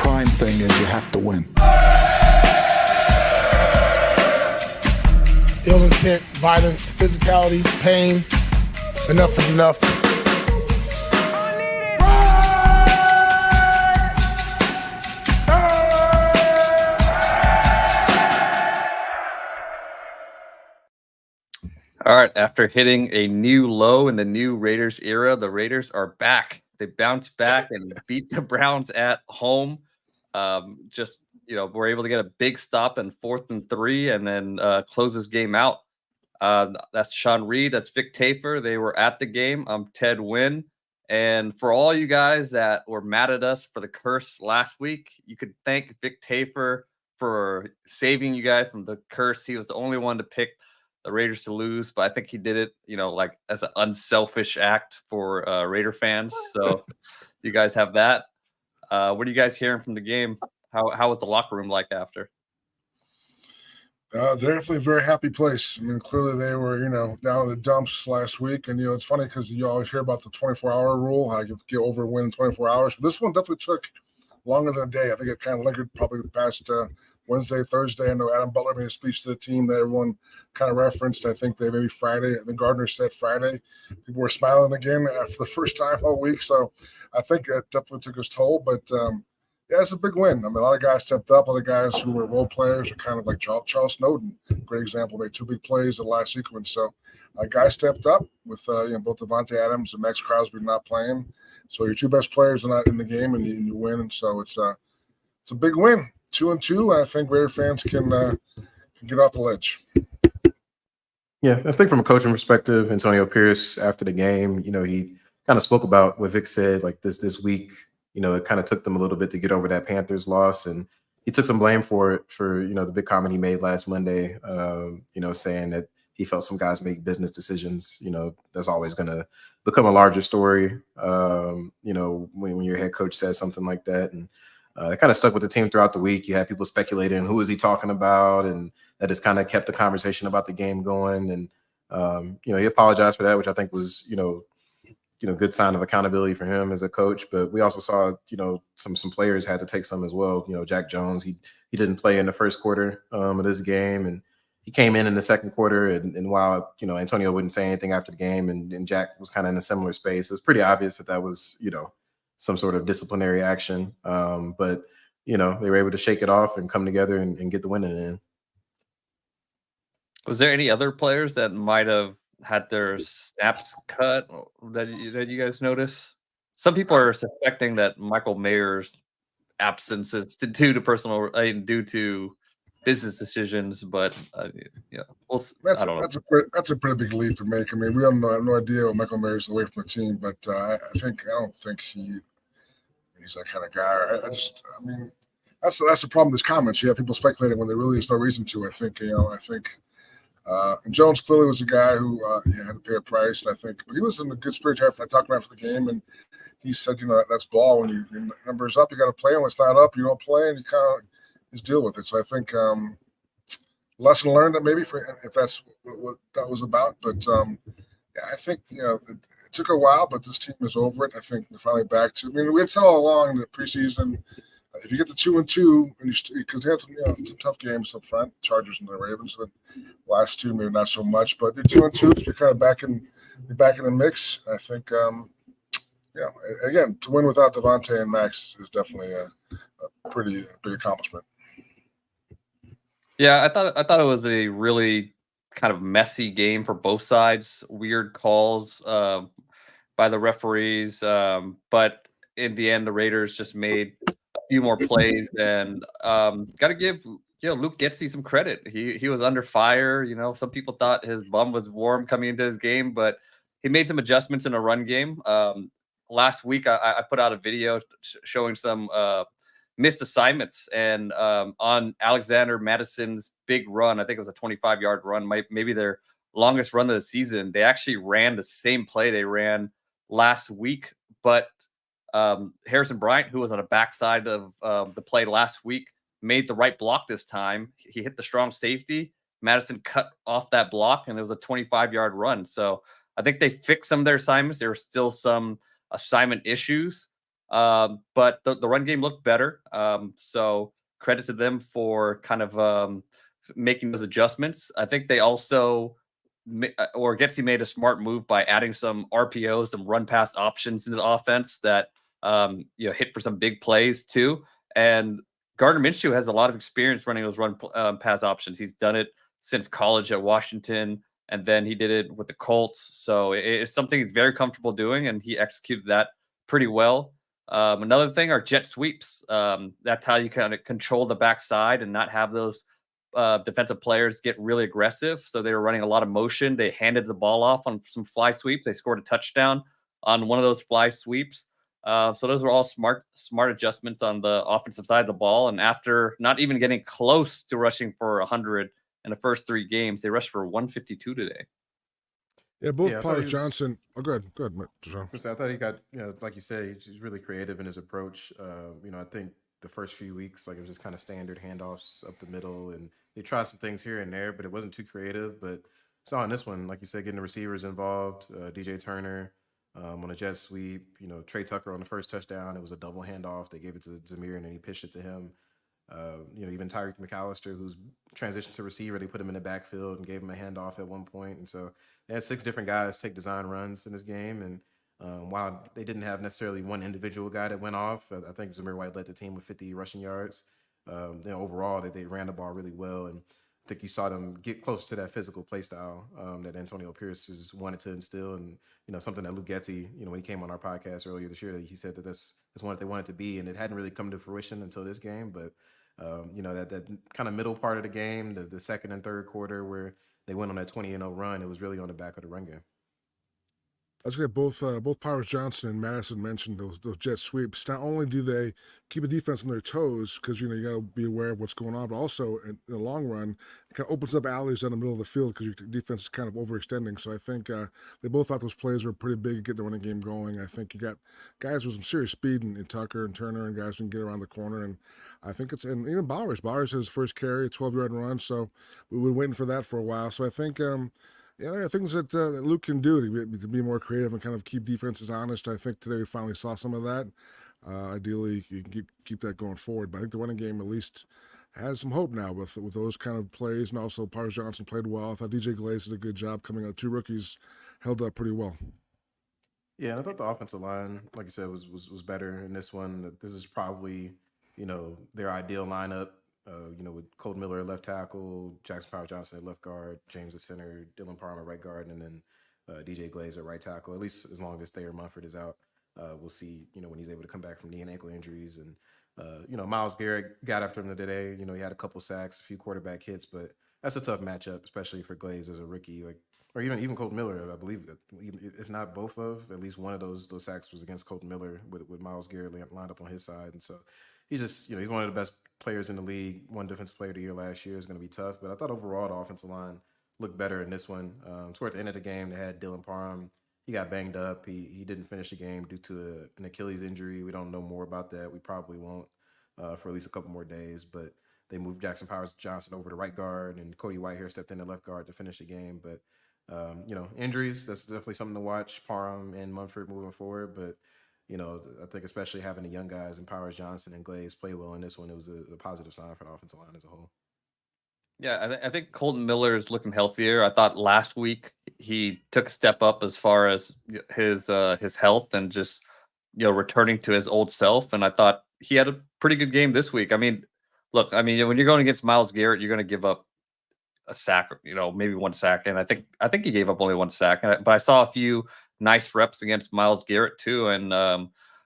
prime thing is you have to win. Ill intent, violence, physicality, pain. Enough is enough. All right, after hitting a new low in the new Raiders era, the Raiders are back. They bounced back and beat the Browns at home. We're able to get a big stop in 4th and 3 and then close this game out. That's Sean Reed. That's Vic Tafer. They were at the game. I'm Ted Wynn. And for all you guys that were mad at us for the curse last week, you could thank Vic Tafer for saving you guys from the curse. He was the only one to pick the Raiders to lose, but I think he did it, like as an unselfish act for Raider fans. So you guys have that. What are you guys hearing from the game? How was the locker room like after? They're definitely a very happy place. I mean, clearly they were, down in the dumps last week. And, it's funny because you always hear about the 24-hour rule, how you get over a win in 24 hours. But this one definitely took longer than a day. I think it kind of lingered probably past Wednesday, Thursday. I know Adam Butler made a speech to the team that everyone kind of referenced. I think they maybe Friday. I think Gardner said Friday. People were smiling again for the first time all week. So I think it definitely took its toll. But, yeah, it's a big win. I mean, a lot of guys stepped up. A lot of guys who were role players are kind of like Charles Snowden. Great example. Made 2 big plays in the last sequence. So guys stepped up with both Davante Adams and Maxx Crosby not playing. So your 2 best players are not in the game, and you win. And so it's a big win. 2-2. I think Raider fans can get off the ledge. Yeah, I think from a coaching perspective, Antonio Pierce after the game, he kind of spoke about what Vic said, like this week. It kind of took them a little bit to get over that Panthers loss, and he took some blame for it for the big comment he made last Monday. Saying that he felt some guys make business decisions. That's always going to become a larger story. When your head coach says something like that, and it kind of stuck with the team throughout the week. You had people speculating who is he talking about, and that just kind of kept the conversation about the game going. And he apologized for that, which I think was good sign of accountability for him as a coach. But we also saw some players had to take some as well. Jack Jones, he didn't play in the first quarter of this game, and he came in the second quarter. And while Antonio wouldn't say anything after the game, and Jack was kind of in a similar space, it was pretty obvious that was some sort of disciplinary action. But they were able to shake it off and come together and get the win in the end. Was there any other players that might have had their snaps cut that you guys notice? Some people are suspecting that Michael Mayer's absence is due to business decisions, but I don't know. That's a pretty big leap to make. I mean, we have no idea what Michael Mayer's away from the team, but I don't think he's that kind of guy. That's the problem with his comments. You have people speculating when there really is no reason to. I think and Jones clearly was a guy who had to pay a price, and I think he was in a good spirit. I talked about after the game, and he said, that's ball. When your number's up, you got to play. And when it's not up, you don't play, and you kind of just deal with it. So I think lesson learned that maybe if that's what that was about. But I think it took a while, but this team is over it. I think they're finally back to. I mean, we had said all along in the preseason. If you get to 2-2, and because they had some tough games up front, Chargers and the Ravens, but last 2 maybe not so much. But you're 2-2, you're kind of back in the mix. I think, again, to win without Davante and Maxx is definitely a pretty big accomplishment. Yeah, I thought it was a really kind of messy game for both sides. Weird calls by the referees, but in the end, the Raiders just made few more plays, and got to give Luke Getsy some credit. He was under fire. Some people thought his bum was warm coming into his game, but he made some adjustments in a run game. Last week, I put out a video showing some missed assignments, and on Alexander Madison's big run, I think it was a 25-yard run, maybe their longest run of the season. They actually ran the same play they ran last week, but Harrison Bryant, who was on the backside of the play last week, made the right block this time. He hit the strong safety. Madison cut off that block, and it was a 25-yard run. So I think they fixed some of their assignments. There were still some assignment issues, But the run game looked better. So credit to them for kind of making those adjustments. I think they also or Getsy made a smart move by adding some RPOs, some run pass options into the offense that hit for some big plays too. And Gardner Minshew has a lot of experience running those run pass options. He's done it since college at Washington, and then he did it with the Colts. So it's something he's very comfortable doing, and he executed that pretty well. Another thing are jet sweeps. That's how you kind of control the backside and not have those defensive players get really aggressive. So they were running a lot of motion. They handed the ball off on some fly sweeps. They scored a touchdown on one of those fly sweeps. So those were all smart adjustments on the offensive side of the ball. And after not even getting close to rushing for 100 in the first 3 games, they rushed for 152 today. Yeah, both Powers Johnson. Oh, go ahead, Tashan. I thought he got, like you said, he's really creative in his approach. I think the first few weeks, like it was just kind of standard handoffs up the middle, and they tried some things here and there, but it wasn't too creative. But saw in this one, like you said, getting the receivers involved, DJ Turner on a jet sweep, Trey Tucker on the first touchdown. It was a double handoff. They gave it to Zamir, and then he pitched it to him. Even Tyreek McAllister, who's transitioned to receiver, they put him in the backfield and gave him a handoff at one point. And so they had 6 different guys take design runs in this game. And while they didn't have necessarily one individual guy that went off, I think Zamir White led the team with 50 rushing yards. Overall, they ran the ball really well. And I think you saw them get close to that physical play style that Antonio Pierce has wanted to instill. And, something that Luke Getsy, when he came on our podcast earlier this year, that he said that that's what they wanted to be. And it hadn't really come to fruition until this game. But that kind of middle part of the game, the second and third quarter where they went on that 20-0 run, it was really on the back of the run game. I was going to both Powers Johnson and Madison mentioned those jet sweeps. Not only do they keep a defense on their toes, because you got to be aware of what's going on, but also in the long run, it kind of opens up alleys down the middle of the field because your defense is kind of overextending. So I think they both thought those plays were pretty big to get the running game going. I think you got guys with some serious speed in Tucker and Turner, and guys who can get around the corner. And I think and even Bowers has his first carry, a 12-yard run. So we were waiting for that for a while. So I think. Yeah, there are things that Luke can do to be more creative and kind of keep defenses honest. I think today we finally saw some of that. Ideally, you can keep that going forward. But I think the running game at least has some hope now with those kind of plays. And also, Powers Johnson played well. I thought DJ Glaze did a good job coming out. 2 rookies held up pretty well. Yeah, I thought the offensive line, like you said, was better in this one. This is probably, their ideal lineup. With Colt Miller at left tackle, Jackson Powers Johnson at left guard, James at center, Dylan Parham at right guard, and then DJ Glaze at right tackle. At least as long as Thayer Munford is out, we'll see. When he's able to come back from knee and ankle injuries, and Myles Garrett got after him today. He had a couple sacks, a few quarterback hits, but that's a tough matchup, especially for Glaze as a rookie. Or even Colt Miller, I believe that if not both of, at least one of those sacks was against Colt Miller with Myles Garrett lined up on his side, and so. He's just, he's one of the best players in the league. One defensive player of the year last year is going to be tough. But I thought overall the offensive line looked better in this one. Toward the end of the game, they had Dylan Parham. He got banged up. He didn't finish the game due to an Achilles injury. We don't know more about that. We probably won't for at least a couple more days. But they moved Jackson Powers Johnson over to right guard, and Cody Whitehair stepped in at left guard to finish the game. But, injuries, that's definitely something to watch, Parham and Munford moving forward. But I think especially having the young guys and Powers Johnson and Glaze play well in this one, it was a positive sign for the offensive line as a whole. Yeah, I think Colton Miller is looking healthier. I thought last week he took a step up as far as his health and just returning to his old self. And I thought he had a pretty good game this week. I mean, look, when you're going against Myles Garrett, you're going to give up a sack, maybe 1 sack, and I think he gave up only 1 sack. But I saw a few nice reps against Myles Garrett too, and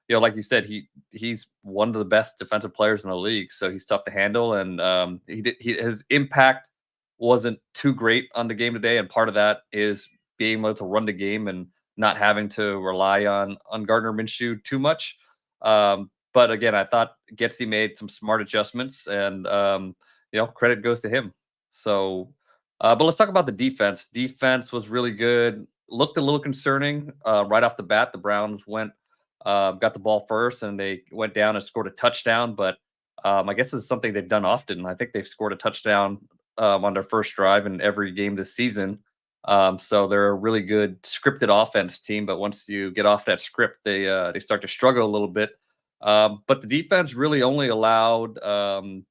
like you said, he's one of the best defensive players in the league, so he's tough to handle, and his impact wasn't too great on the game today, and part of that is being able to run the game and not having to rely on Gardner Minshew too much. But again, I thought Getsy made some smart adjustments, and credit goes to him. So, but let's talk about the defense. Defense was really good. Looked a little concerning right off the bat. The Browns got the ball first, and they went down and scored a touchdown. But I guess it's something they've done often. I think they've scored a touchdown on their first drive in every game this season. So they're a really good scripted offense team. But once you get off that script, they start to struggle a little bit. But the defense really only allowed 10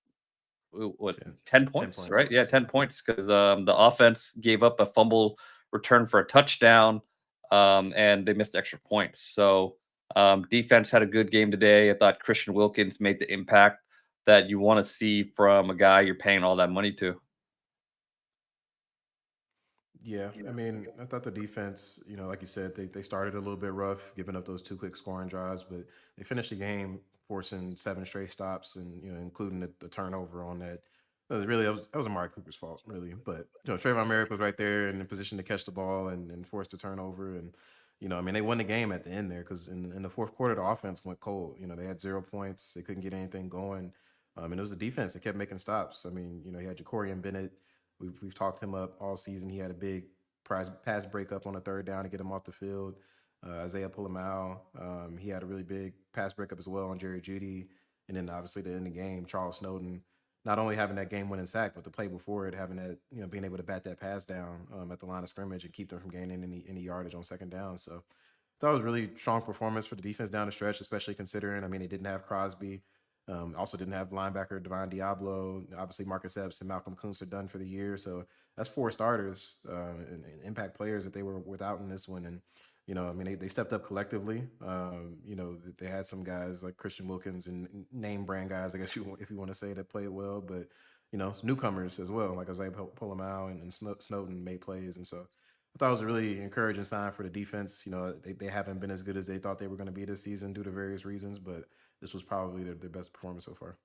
points, 10 right? points. Yeah, 10 points because the offense gave up a fumble return for a touchdown, and they missed extra points. So defense had a good game today. I thought Christian Wilkins made the impact that you want to see from a guy you're paying all that money to. Yeah, I mean, I thought the defense, like you said, they started a little bit rough, giving up those 2 quick scoring drives, but they finished the game forcing 7 straight stops, and including the turnover on that. That was Amari Cooper's fault, really. But Trayvon Merrick was right there and in position to catch the ball and force the turnover, and I mean, they won the game at the end there because in the fourth quarter the offense went cold. They had 0 points, they couldn't get anything going, and it was the defense that kept making stops. I mean, he had Jacorian Bennett. We've talked him up all season. He had a big pass breakup on a 3rd down to get him off the field. Isaiah Pulamau, he had a really big pass breakup as well on Jerry Jeudy. And then obviously to end the game, Charles Snowden, not only having that game-winning sack, but the play before it, having that, being able to bat that pass down at the line of scrimmage and keep them from gaining any yardage on 2nd down. So I thought it was really strong performance for the defense down the stretch, especially considering, I mean, they didn't have Crosby. Also didn't have linebacker Devon Diablo. Obviously, Marcus Epps and Malcolm Kuntz are done for the year. So that's 4 starters and impact players that they were without in this one. And, I mean, they stepped up collectively. They had some guys like Christian Wilkins and name brand guys, I guess if you want to say, that played well. But, newcomers as well, like Isaiah Pulamau and Snowden made plays. And so I thought it was a really encouraging sign for the defense. They haven't been as good as they thought they were going to be this season due to various reasons, but this was probably their best performance so far.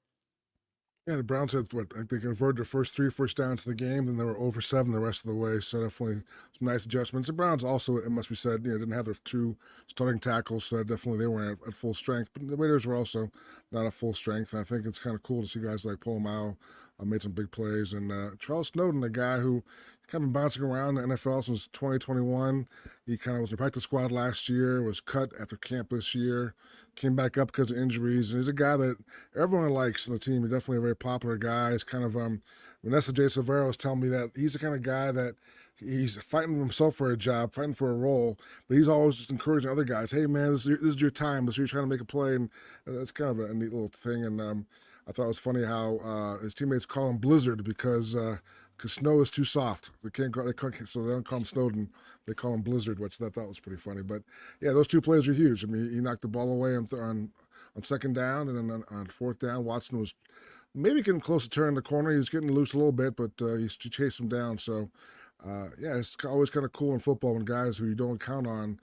Yeah, the Browns had they converted their first 3 first downs of the game, then they were over 7 the rest of the way. So definitely some nice adjustments. The Browns also, it must be said, didn't have their 2 starting tackles, so definitely they weren't at full strength. But the Raiders were also not at full strength. And I think it's kind of cool to see guys like Pulamau made some big plays, and Charles Snowden, a guy who kind of been bouncing around the NFL since 2021. He kind of was in the practice squad last year, was cut after camp this year, came back up because of injuries, and he's a guy that everyone likes on the team. He's definitely a very popular guy. He's kind of Vanessa J. Silvera was telling me that he's the kind of guy that he's fighting himself for a job, fighting for a role, but he's always just encouraging other guys. Hey man, this is your time. This is you're trying to make a play, and that's kind of a neat little thing. And I thought it was funny how his teammates call him Blizzard because snow is too soft. They can't, so they don't call him Snowden. They call him Blizzard, which I thought was pretty funny. But yeah, those 2 plays are huge. I mean, he knocked the ball away on 2nd down, and then on 4th down, Watson was maybe getting close to turning the corner. He was getting loose a little bit, but he chased him down. So yeah, it's always kind of cool in football when guys who you don't count on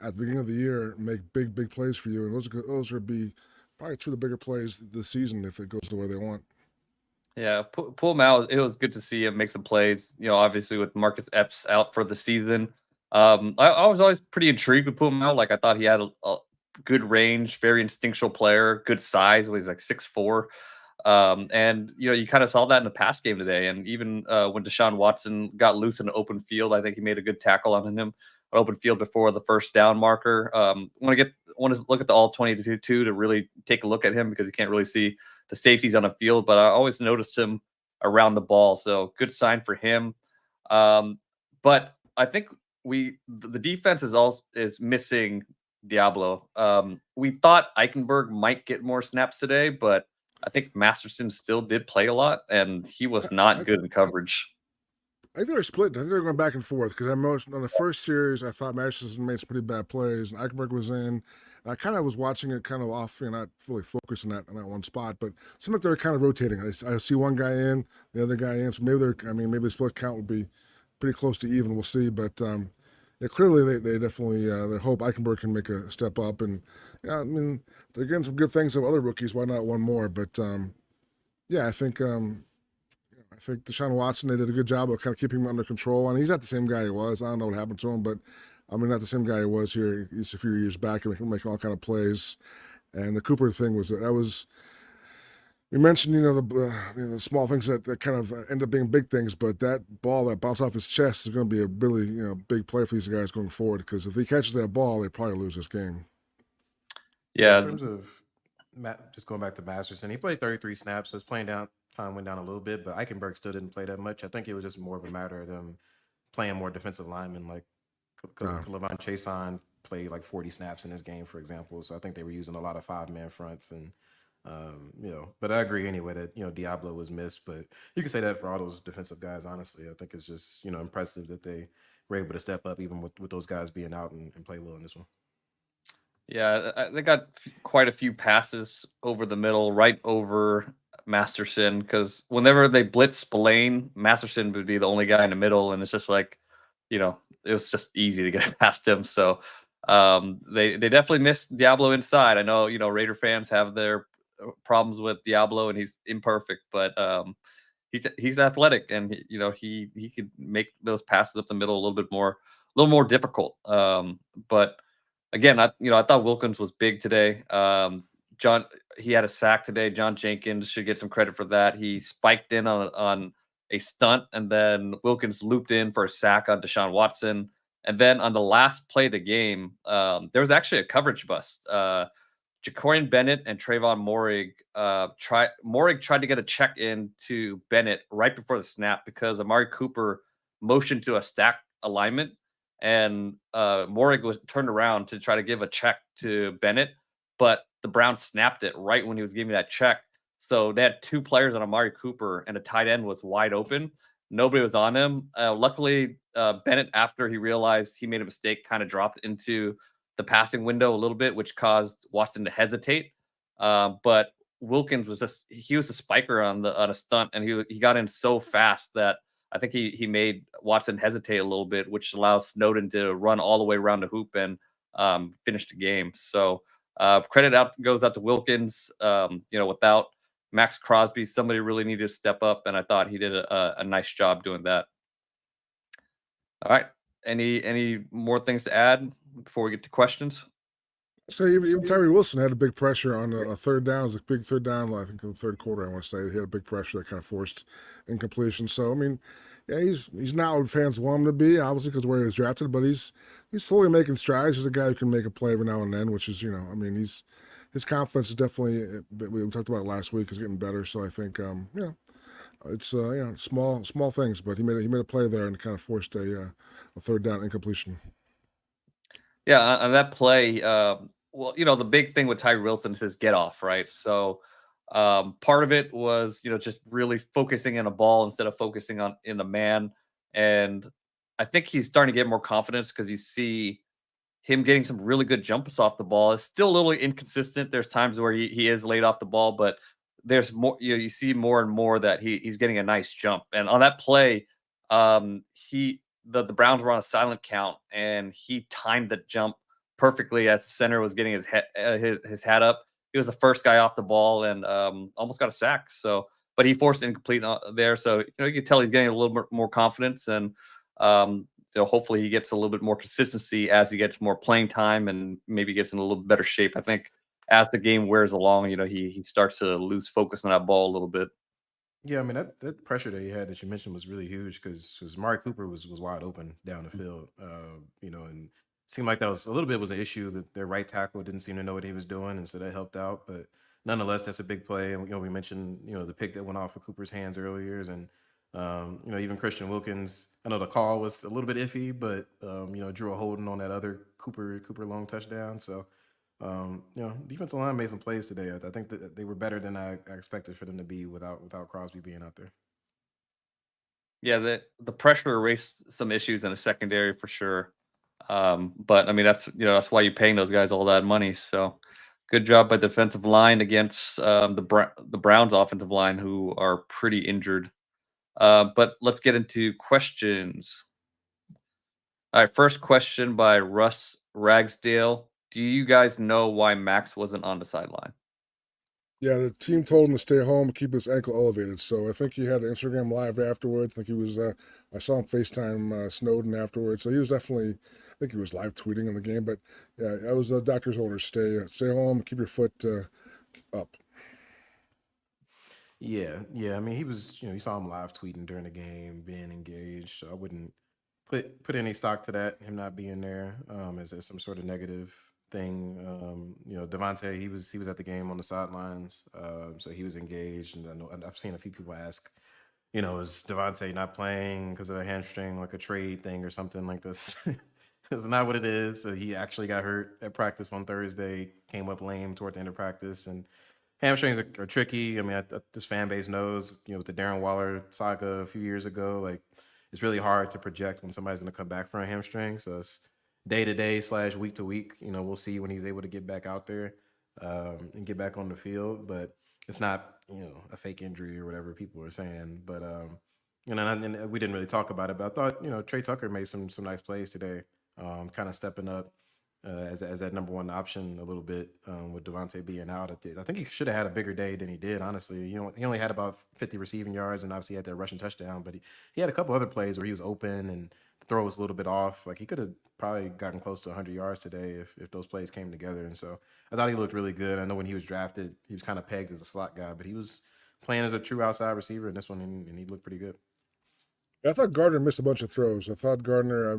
at the beginning of the year make big plays for you, and those would be probably 2 of the bigger plays this season if it goes the way they want. Yeah, pull him out. It was good to see him make some plays. Obviously with Marcus Epps out for the season. I was always pretty intrigued with pulling him out. Like I thought he had a good range, very instinctual player, good size. He's like 6'4". And you kind of saw that in the pass game today. And even when Deshaun Watson got loose in the open field, I think he made a good tackle on him. An open field before the 1st down marker. Want to look at the all 22 to really take a look at him because you can't really see the safeties on the field. But I always noticed him around the ball, so good sign for him. But I think the defense is missing Diablo. We thought Eichenberg might get more snaps today, but I think Masterson still did play a lot, and he was not good in coverage. I think they're split. I think they're going back and forth because on the first series, I thought Masterson made some pretty bad plays, and Eichenberg was in. I kind of was watching it kind of off, not really focused on that one spot, but it seemed like they're kind of rotating. I see one guy in, the other guy in, so maybe the split count would be pretty close to even. We'll see, but yeah, clearly they definitely they hope Eichenberg can make a step up, and yeah, I mean they're getting some good things of other rookies. Why not one more? But yeah, I think Deshaun Watson, they did a good job of kind of keeping him under control. And he's not the same guy he was. I don't know what happened to him, but I mean, not the same guy he was here just a few years back, and making all kind of plays. And the Cooper thing was we mentioned, the small things that kind of end up being big things, but that ball that bounced off his chest is going to be a really, big play for these guys going forward. Because if he catches that ball, they probably lose this game. Yeah. In terms of just going back to Masterson, he played 33 snaps, so his playing time went down a little bit, but Eichenberg still didn't play that much. I think it was just more of a matter of them playing more defensive linemen like Levon Chason played like 40 snaps in this game, for example. So I think they were using a lot of 5-man fronts and. But I agree anyway that Diablo was missed, but you can say that for all those defensive guys. Honestly, I think it's just impressive that they were able to step up even with those guys being out and play well in this one. Yeah, they got quite a few passes over the middle, right over Masterson, because whenever they blitz Spillane, Masterson would be the only guy in the middle, and it's just like, it was just easy to get past him. So they definitely missed Diablo inside. I know Raider fans have their problems with Diablo, and he's imperfect, but he's athletic, and he could make those passes up the middle a little more difficult. But again, I thought Wilkins was big today. He had a sack today. John Jenkins should get some credit for that. He spiked in on a stunt, and then Wilkins looped in for a sack on Deshaun Watson. And then on the last play of the game, there was actually a coverage bust. Jacorian Bennett and Trayvon Morig tried to get a check in to Bennett right before the snap because Amari Cooper motioned to a stack alignment, and Morig was turned around to try to give a check to Bennett, but the Browns snapped it right when he was giving that check. So they had 2 players on Amari Cooper, and the tight end was wide open. Nobody was on him. Luckily, Bennett, after he realized he made a mistake, kind of dropped into the passing window a little bit, which caused Watson to hesitate. But Wilkins was he was a spiker on a stunt, and he got in so fast that I think he made Watson hesitate a little bit, which allows Snowden to run all the way around the hoop and finish the game. So credit goes out to Wilkins. Without Maxx Crosby, somebody really needed to step up, and I thought he did a nice job doing that. All right. Any more things to add before we get to questions? So even Tyree Wilson had a big pressure on a third down. It was a big third down, I think, in the third quarter. I want to say he had a big pressure that kind of forced incompletion. So I mean, yeah, he's not what fans want him to be, obviously because where he was drafted. But he's slowly making strides. He's a guy who can make a play every now and then, which is his confidence is definitely, we talked about last week, is getting better. So I think it's small things, but he made a play there and kind of forced a third down incompletion. Yeah, on that play, the big thing with Tyree Wilson is his get off, right? So part of it was, just really focusing in a ball instead of focusing in the man. And I think he's starting to get more confidence because you see him getting some really good jumps off the ball. It's still a little inconsistent. There's times where he is laid off the ball, but there's more, you see more and more that he's getting a nice jump. And on that play, the Browns were on a silent count, and he timed the jump perfectly as the center was getting his hat up. He was the first guy off the ball and almost got a sack. So, but he forced incomplete there. So you can tell he's getting a little bit more confidence, and hopefully he gets a little bit more consistency as he gets more playing time and maybe gets in a little bit better shape. I think as the game wears along, he starts to lose focus on that ball a little bit. Yeah, I mean that pressure that he had that you mentioned was really huge because Amari Cooper was wide open down the field, and it seemed like that was a little bit was an issue that their right tackle didn't seem to know what he was doing, and so that helped out. But nonetheless, that's a big play, and we mentioned the pick that went off of Cooper's hands earlier, and even Christian Wilkins. I know the call was a little bit iffy, but drew a holding on that other Cooper long touchdown. So. Defensive line made some plays today. I think that they were better than I expected for them to be without Crosby being out there. Yeah, the pressure erased some issues in the secondary for sure. But I mean, that's why you're paying those guys all that money. So good job by defensive line against the Browns offensive line, who are pretty injured. But let's get into questions. All right, first question by Russ Ragsdale. Do you guys know why Maxx wasn't on the sideline? Yeah, the team told him to stay home, keep his ankle elevated. So I think he had an Instagram live afterwards. I think he was. I saw him FaceTime Snowden afterwards. So he was definitely. I think he was live tweeting in the game. But yeah, that was the doctor's order: stay home, keep your foot up. Yeah. I mean, he was. You saw him live tweeting during the game, being engaged. So I wouldn't put any stock to that. Him not being there as some sort of negative thing. Davante, he was at the game on the sidelines, so he was engaged. And I've seen a few people ask, is Davante not playing because of a hamstring, like a trade thing or something like this? It's not what it is. So he actually got hurt at practice on Thursday, came up lame toward the end of practice, and hamstrings are tricky. I mean, this fan base knows, with the Darren Waller saga a few years ago, like it's really hard to project when somebody's going to come back from a hamstring. So it's day to day / week to week. We'll see when he's able to get back out there and get back on the field. But it's not, a fake injury or whatever people are saying. But and we didn't really talk about it. But I thought, Trey Tucker made some nice plays today, kind of stepping up. As that number one option a little bit with Davante being out. I think he should have had a bigger day than he did, honestly. He only had about 50 receiving yards and obviously he had that rushing touchdown, but he had a couple other plays where he was open and the throw was a little bit off. Like he could have probably gotten close to 100 yards today if those plays came together. And so I thought he looked really good. I know when he was drafted, he was kind of pegged as a slot guy, but he was playing as a true outside receiver in this one and he looked pretty good. I thought Gardner missed a bunch of throws. I thought Gardner,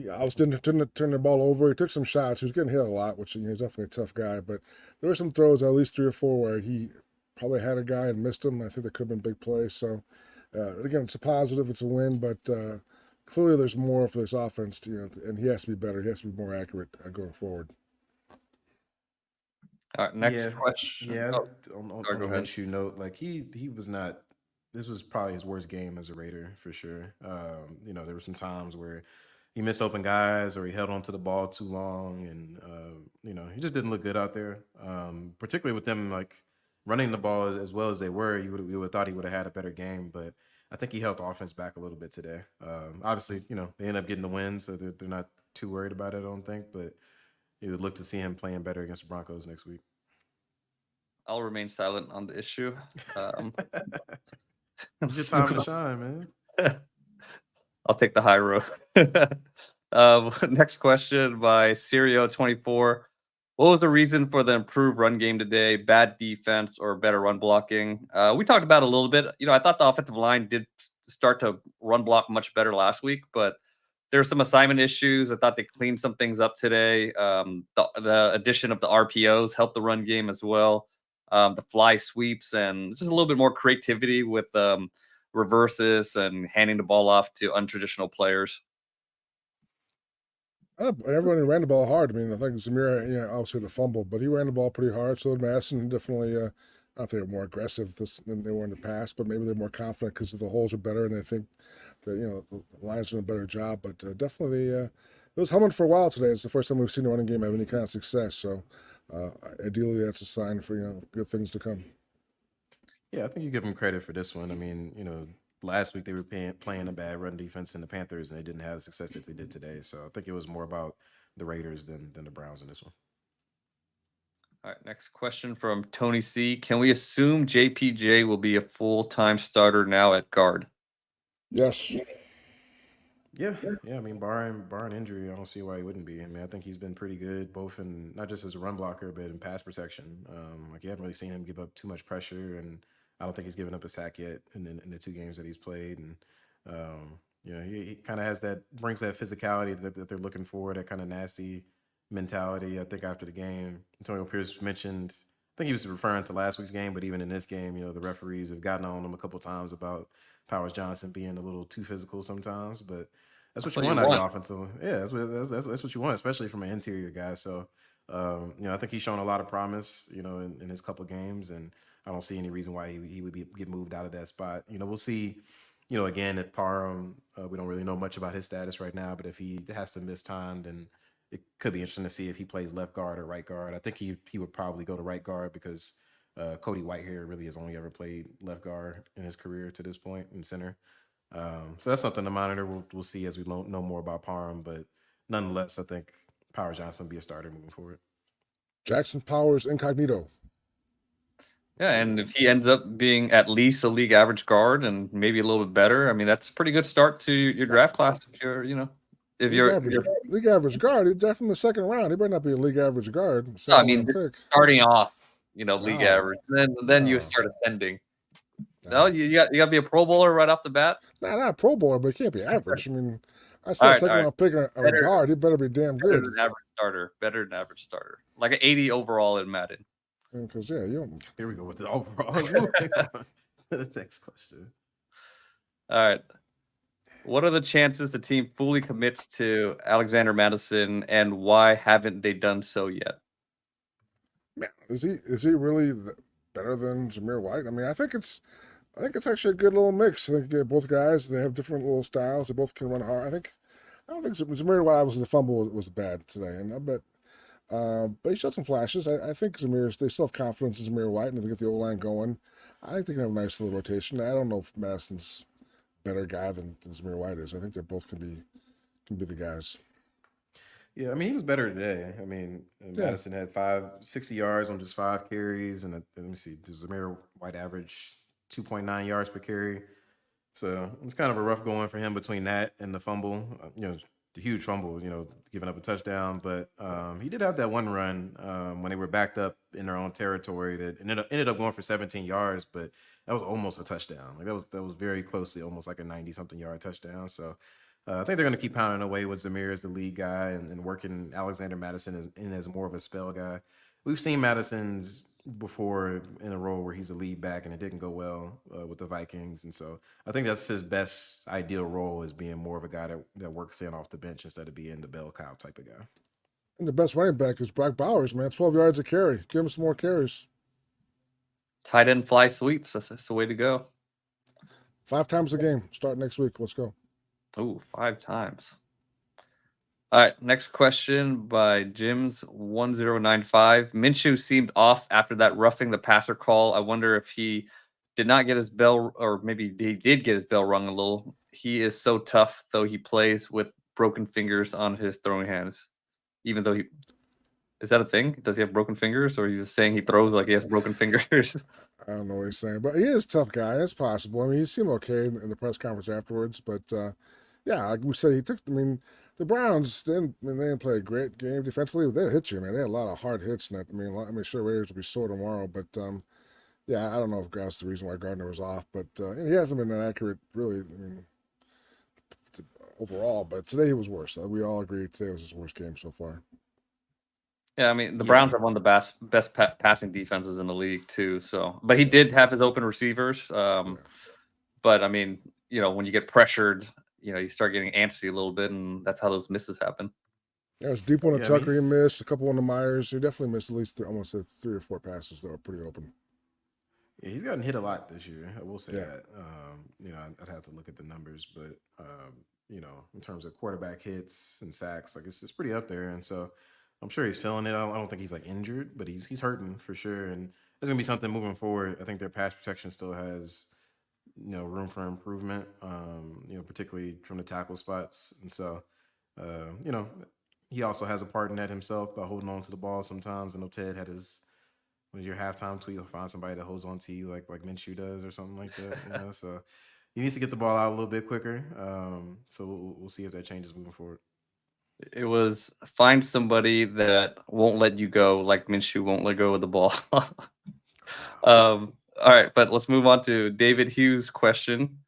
I was didn't turn the ball over. He took some shots. He was getting hit a lot, which he's definitely a tough guy. But there were some throws, at least 3 or 4, where he probably had a guy and missed him. I think there could have been big plays. So again, it's a positive. It's a win. But clearly, there's more for this offense. And he has to be better. He has to be more accurate going forward. All right, next question. Yeah, sorry, on go a ahead. Minshew note, like he was not. This was probably his worst game as a Raider for sure. There were some times where he missed open guys or he held onto the ball too long, and he just didn't look good out there. Particularly with them like running the ball as well as they were, you would have thought he would have had a better game, but I think he held the offense back a little bit today. Obviously, they end up getting the win, so they're not too worried about it, I don't think, but you would look to see him playing better against the Broncos next week. I'll remain silent on the issue. It's your time to shine, man. I'll take the high road. Next question by Sirio24. What was the reason for the improved run game today? Bad defense or better run blocking? We talked about it a little bit. I thought the offensive line did start to run block much better last week, but there were some assignment issues. I thought they cleaned some things up today. The addition of the RPOs helped the run game as well. The fly sweeps and just a little bit more creativity with reverses and handing the ball off to untraditional players. Everyone ran the ball hard. I mean, I think Zamir, obviously the fumble, but he ran the ball pretty hard. So did Madison. Definitely, I don't think they were more aggressive than they were in the past, but maybe they're more confident because the holes are better and they think that the Lions doing a better job. But definitely, it was humming for a while today. It's the first time we've seen the running game have any kind of success. So ideally, that's a sign for good things to come. Yeah, I think you give them credit for this one. I mean, last week they were playing a bad run defense in the Panthers, and they didn't have the success that they did today. So I think it was more about the Raiders than the Browns in this one. All right, next question from Tony C. Can we assume JPJ will be a full-time starter now at guard? Yes. Yeah. I mean, barring injury, I don't see why he wouldn't be. I mean, I think he's been pretty good, both in not just as a run blocker, but in pass protection. You haven't really seen him give up too much pressure, and I don't think he's given up a sack yet in the 2 games that he's played. And he kind of brings that physicality that they're looking for, that kind of nasty mentality. I think after the game, Antonio Pierce mentioned, I think he was referring to last week's game, but even in this game, the referees have gotten on him a couple times about Powers Johnson being a little too physical sometimes, but that's what you want out of your offensive. Yeah, that's what you want, especially from an interior guy. So, I think he's shown a lot of promise, in his couple of games, and I don't see any reason why he would get moved out of that spot. We'll see, again, if Parham, we don't really know much about his status right now, but if he has to miss time, then it could be interesting to see if he plays left guard or right guard. I think he would probably go to right guard because Cody Whitehair really has only ever played left guard in his career to this point in center. So that's something to monitor. We'll see as we know more about Parham, but nonetheless, I think Powers Johnson will be a starter moving forward. Jackson Powers incognito. Yeah, and if he ends up being at least a league average guard and maybe a little bit better, I mean, that's a pretty good start to your draft class if you're league average guard. He's definitely the second round. He better not be a league average guard. No, I mean, starting off, league average, then you start ascending. No, you got to be a Pro Bowler right off the bat. Nah, not a Pro Bowler, but he can't be average. I mean, I spent a second round pick on a guard. He better be damn good. Better than average starter, like an 80 overall in Madden. Because you don't. Here we go with the overall. The next question. All right. What are the chances the team fully commits to Alexander Madison, and why haven't they done so yet? Man, is he really better than Zamir White? I mean, I think it's actually a good little mix. I think both guys, they have different little styles. They both can run hard. I don't think Zamir White, obviously the fumble was bad today, and I bet. But he showed some flashes. I think they still have confidence in Zamir White, and if they get the O line going, I think they can have a nice little rotation. I don't know if Madison's a better guy than Zamir White is. I think they both can be the guys. Yeah, I mean, he was better today. I mean, Yeah. Madison had 560 yards on just 5 carries, and let me see, does Zamir White average 2.9 yards per carry? So it's kind of a rough going for him between that and the fumble. The huge fumble, giving up a touchdown. But he did have that one run when they were backed up in their own territory that ended up going for 17 yards, but that was almost a touchdown. Like that was very closely, almost like a 90-something yard touchdown. So I think they're going to keep pounding away with Zamir as the lead guy and working Alexander Madison as more of a spell guy. We've seen Madison's before in a role where he's a lead back, and it didn't go well with the Vikings. And so I think that's his best ideal role, is being more of a guy that works in off the bench instead of being the bell cow type of guy. And the best running back is Brock Bowers, man. 12 yards a carry. Give him some more carries. Tight end fly sweeps. That's the way to go. 5 times a game. Start next week. Let's go. Ooh, 5 times. All right, next question by Jims1095. Minshew seemed off after that roughing the passer call. I wonder if he did not get his bell, or maybe he did get his bell rung a little. He is so tough, though he plays with broken fingers on his throwing hands. Even though is that a thing? Does he have broken fingers, or he's just saying he throws like he has broken fingers? I don't know what he's saying, but he is a tough guy. It's possible. I mean, he seemed okay in the press conference afterwards, but yeah, like we said, the Browns they didn't play a great game defensively. They hit you, man. They had a lot of hard hits, and sure Raiders will be sore tomorrow, but yeah, I don't know if that's the reason why Gardner was off, but he hasn't been that accurate, really. I mean, overall, but today he was worse. We all agree today was his worst game so far. Yeah, I mean, the Browns have one of the best passing defenses in the league too. So, but he did have his open receivers. But I mean, when you get pressured, you start getting antsy a little bit, and that's how those misses happen. Yeah, it was deep on the Tucker he missed, a couple on the Myers. He definitely missed at least almost 3 or 4 passes that were pretty open. Yeah, he's gotten hit a lot this year. I will say Yeah. that. I'd have to look at the numbers, but in terms of quarterback hits and sacks, like it's pretty up there. And so I'm sure he's feeling it. I don't think he's like injured, but he's hurting for sure. And there's gonna be something moving forward. I think their pass protection still has room for improvement. Particularly from the tackle spots. And so he also has a part in that himself by holding on to the ball sometimes. I know Ted had when your halftime tweet, you'll find somebody that holds on to you like Minshew does or something like that. So he needs to get the ball out a little bit quicker. So we'll see if that changes moving forward. It was find somebody that won't let you go, like Minshew won't let go of the ball. All right, but let's move on to David Hughes' question.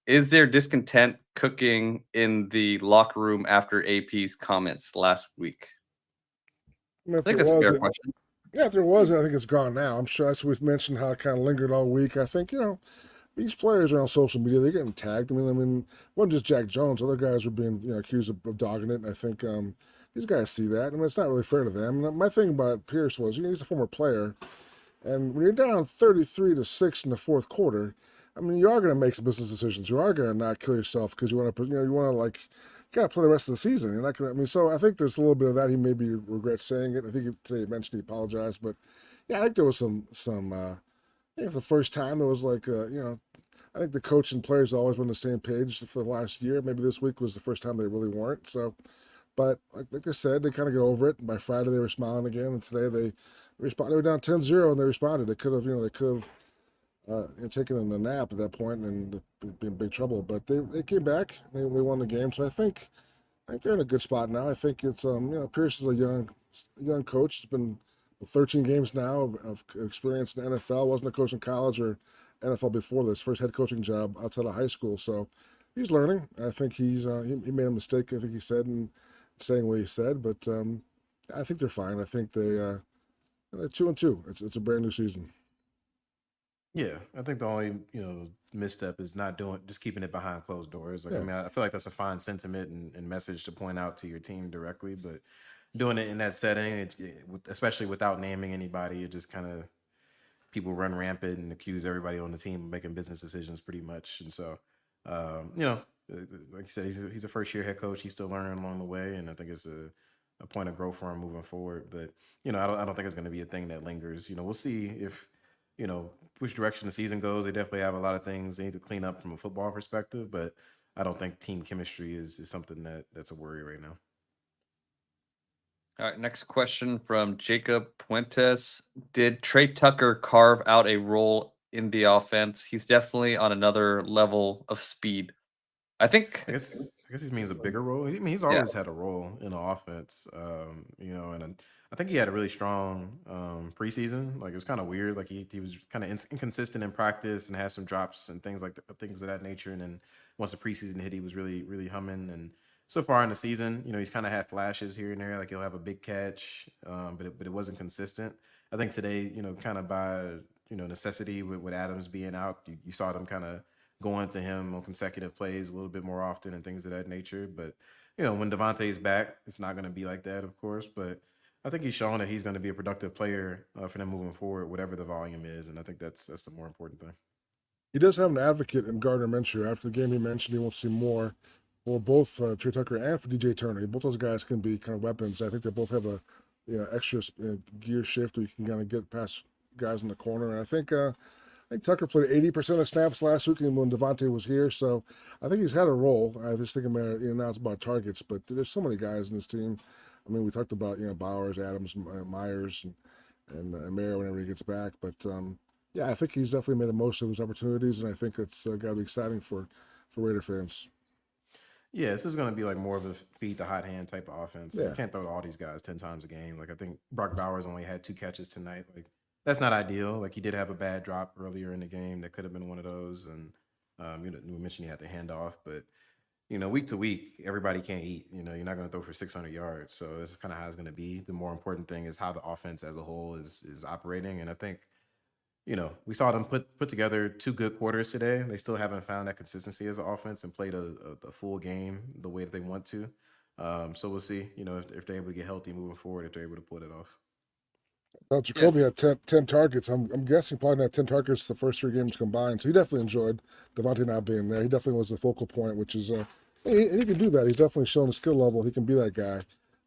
Is there discontent cooking in the locker room after AP's comments last week? I think that's a fair question. Yeah, if there was, I think it's gone now. I'm sure that's what we've mentioned, how it kind of lingered all week. I think, these players are on social media. They're getting tagged. I mean, it wasn't just Jack Jones. Other guys were being, accused of dogging it. And I think these guys see that. I mean, it's not really fair to them. And my thing about Pierce was, he's a former player. And when you're down 33-6 in the fourth quarter, I mean, you are going to make some business decisions. You are going to not kill yourself because you want to, you got to play the rest of the season. You're not going to, so I think there's a little bit of that. He maybe regrets saying it. I think today he mentioned he apologized. But yeah, I think there was some I think for the first time there was I think the coach and players have always been on the same page for the last year. Maybe this week was the first time they really weren't. So, but like I said, they kind of get over it. And by Friday they were smiling again, and today they responded. They were down 10-0 and they responded. They could have, taken a nap at that point and been in big trouble. But they came back. They won the game. So I think they're in a good spot now. I think it's Pierce is a young coach. He's been 13 games now of experience in the NFL. Wasn't a coach in college or NFL before this. First head coaching job outside of high school. So he's learning. I think he made a mistake, I think he said, in saying what he said. But I think they're fine. I think they're 2-2. It's a brand new season. Yeah, I think the only misstep is not just keeping it behind closed doors. Like, I Yeah. mean, I feel like that's a fine sentiment and message to point out to your team directly, but doing it in that setting, especially without naming anybody, it just kind of people run rampant and accuse everybody on the team of making business decisions pretty much. And so, like you said, he's a first year head coach. He's still learning along the way, and I think it's a point of growth for him moving forward. But I don't think it's going to be a thing that lingers. We'll see if which direction the season goes. They definitely have a lot of things they need to clean up from a football perspective, but I don't think team chemistry is something that's a worry right now. All right, next question from Jacob Puentes. Did Trey Tucker carve out a role in the offense? He's definitely on another level of speed. I think, I guess he means a bigger role. I mean, he's yeah, always had a role in the offense, and I think he had a really strong preseason. Like, it was kind of weird. Like, he was kind of inconsistent in practice and had some drops and things of that nature. And then once the preseason hit, he was really really humming. And so far in the season, he's kind of had flashes here and there. Like, he'll have a big catch, but it wasn't consistent. I think today, kind of by necessity with Adams being out, you saw them kind of going to him on consecutive plays a little bit more often and things of that nature. But when Davante's back, it's not going to be like that, of course. But I think he's shown that he's going to be a productive player for them moving forward, whatever the volume is, and I think that's the more important thing. He does have an advocate in Gardner Minshew. After the game, he mentioned he wants to see more for both Trey Tucker and for DJ Turner. Both those guys can be kind of weapons. I think they both have a extra gear shift where you can kind of get past guys in the corner. And I think Tucker played 80% of snaps last week when Davante was here, so I think he's had a role. I just think now it's about targets, but there's so many guys in this team. I mean, we talked about Bowers, Adams, Myers, and Mayer whenever he gets back, but yeah, I think he's definitely made the most of his opportunities, and I think it's got to be exciting for Raider fans. Yeah, this is going to be like more of a feed the hot hand type of offense. Like, Yeah. you can't throw to all these guys 10 times a game. Like, I think Brock Bowers only had 2 catches tonight. Like, that's not ideal. Like, he did have a bad drop earlier in the game. That could have been one of those. And, we mentioned he had the handoff, but, week to week, everybody can't eat. You're not going to throw for 600 yards. So this is kind of how it's going to be. The more important thing is how the offense as a whole is operating. And I think, we saw them put together 2 good quarters today. They still haven't found that consistency as an offense and played a full game the way that they want to. So we'll see, if they're able to get healthy moving forward, if they're able to pull it off. Well, Jacoby had 10 targets. I'm guessing probably not 10 targets the first 3 games combined. So he definitely enjoyed Davante not being there. He definitely was the focal point, which is he can do that. He's definitely shown the skill level. He can be that guy,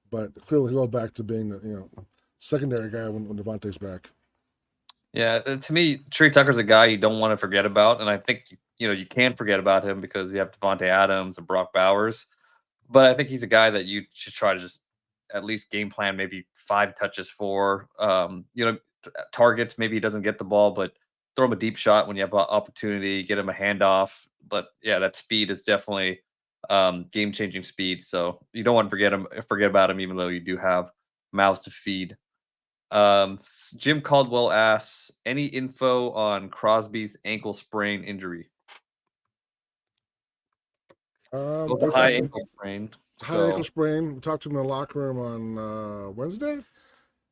but clearly he'll go back to being the secondary guy when Davante's back. Yeah, to me, Trey Tucker's a guy you don't want to forget about, and I think you can forget about him because you have Davante Adams and Brock Bowers. But I think he's a guy that you should try to just at least game plan maybe 5 touches for. Targets. Maybe he doesn't get the ball, but throw him a deep shot when you have an opportunity. Get him a handoff. But yeah, that speed is definitely game changing speed. So you don't want to forget about him, even though you do have mouths to feed. Jim Caldwell asks, any info on Crosby's ankle sprain injury? Both a high ankle sprain. High ankle sprain. We talked to him in the locker room on Wednesday,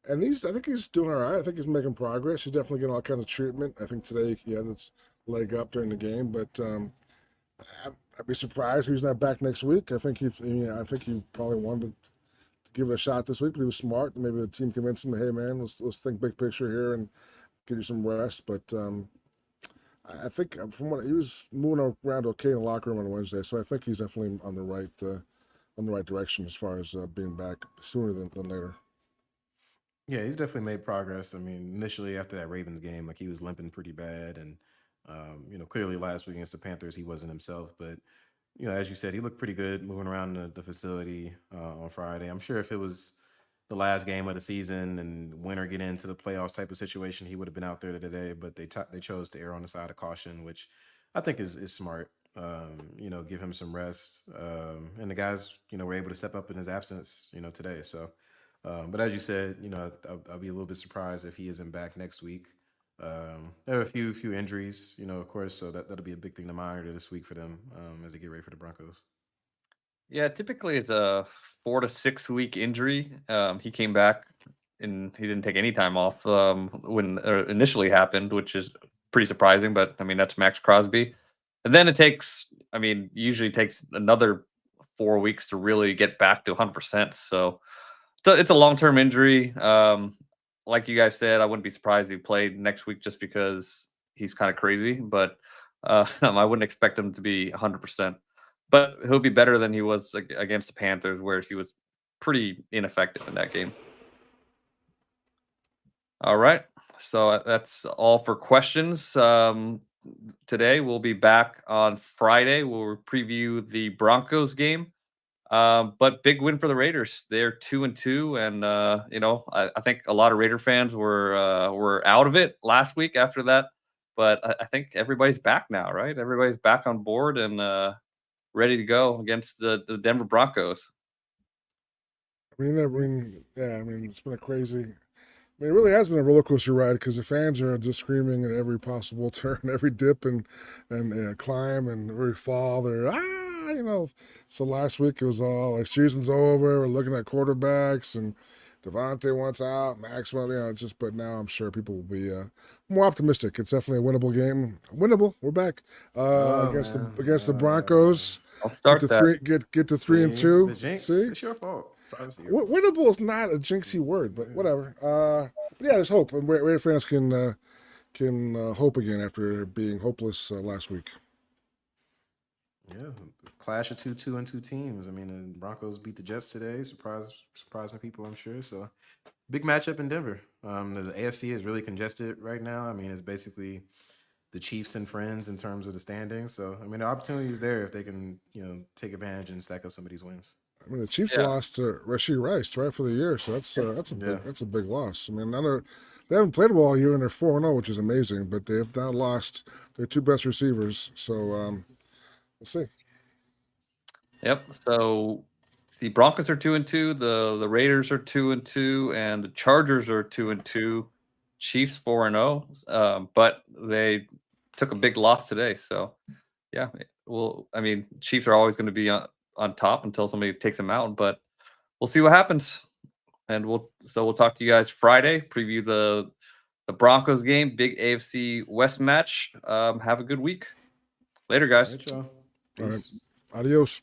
and I think he's doing all right. I think he's making progress. He's definitely getting all kinds of treatment. I think today he had his leg up during the game, but I'd be surprised if he's not back next week. I think he probably wanted to give it a shot this week, but he was smart. Maybe the team convinced him, hey man, let's think big picture here and give you some rest. But I think from what he was moving around okay in the locker room on Wednesday, so I think he's definitely on the right direction as far as being back sooner than later. Yeah, he's definitely made progress. I mean, initially after that Ravens game, like, he was limping pretty bad, and clearly last week against the Panthers, he wasn't himself. But as you said, he looked pretty good moving around the facility on Friday. I'm sure if it was the last game of the season and winner get into the playoffs type of situation, he would have been out there today. But they chose to err on the side of caution, which I think is smart. Give him some rest, and the guys were able to step up in his absence today. So, but as you said, I'll be a little bit surprised if he isn't back next week. There are a few injuries, of course, so that'll be a big thing to monitor this week for them as they get ready for the Broncos. Yeah, typically it's a 4 to 6 week injury. He came back and he didn't take any time off when it initially happened, which is pretty surprising, but I mean, that's Maxx Crosby. And then it takes, I mean, usually takes another 4 weeks to really get back to 100%. So it's a long-term injury. Like you guys said, I wouldn't be surprised if he played next week just because he's kind of crazy, but I wouldn't expect him to be 100%. But he'll be better than he was against the Panthers, where he was pretty ineffective in that game. All right. So that's all for questions. Today we'll be back on Friday. We'll preview the Broncos game. But big win for the Raiders. They're 2-2, and you know, I think a lot of Raider fans were out of it last week after that. But I think everybody's back now, right? Everybody's back on board and ready to go against the Denver Broncos. I mean, it's been a crazy. I mean, it really has been a roller coaster ride because the fans are just screaming at every possible turn, every dip and climb and every fall. They're you know. So last week it was all like season's over. We're looking at quarterbacks and Davante wants out, Max wants, you know. It's just, but now I'm sure people will be more optimistic. It's definitely a winnable game. Winnable. We're back against the Broncos. I'll start get to that. get to 3-2. The jinx. See, It's your fault. It's obviously your fault. winnable is not a jinxy word, but whatever. But yeah, there's hope, and Raider fans can hope again after being hopeless last week. Yeah, clash of 2-2 teams. I mean, the Broncos beat the Jets today, surprising people, I'm sure. So, big matchup in Denver. The AFC is really congested right now. I mean, it's basically the Chiefs and friends in terms of the standings. So, I mean, the opportunity is there if they can, take advantage and stack up some of these wins. I mean, the Chiefs lost to Rashee Rice right for the year, so that's a big loss. I mean, they haven't played well all year and they're 4-0, which is amazing, but they have now lost their two best receivers. So we'll see. Yep. So the Broncos are 2-2, the Raiders are 2-2, and the Chargers are 2-2. Chiefs 4-0, but they took a big loss today. So yeah, well, I mean, Chiefs are always going to be on top until somebody takes them out, but we'll see what happens. And we'll talk to you guys Friday, preview the Broncos game, big AFC West match. Have a good week. Later, guys. All right, y'all. All right. Peace. Adios.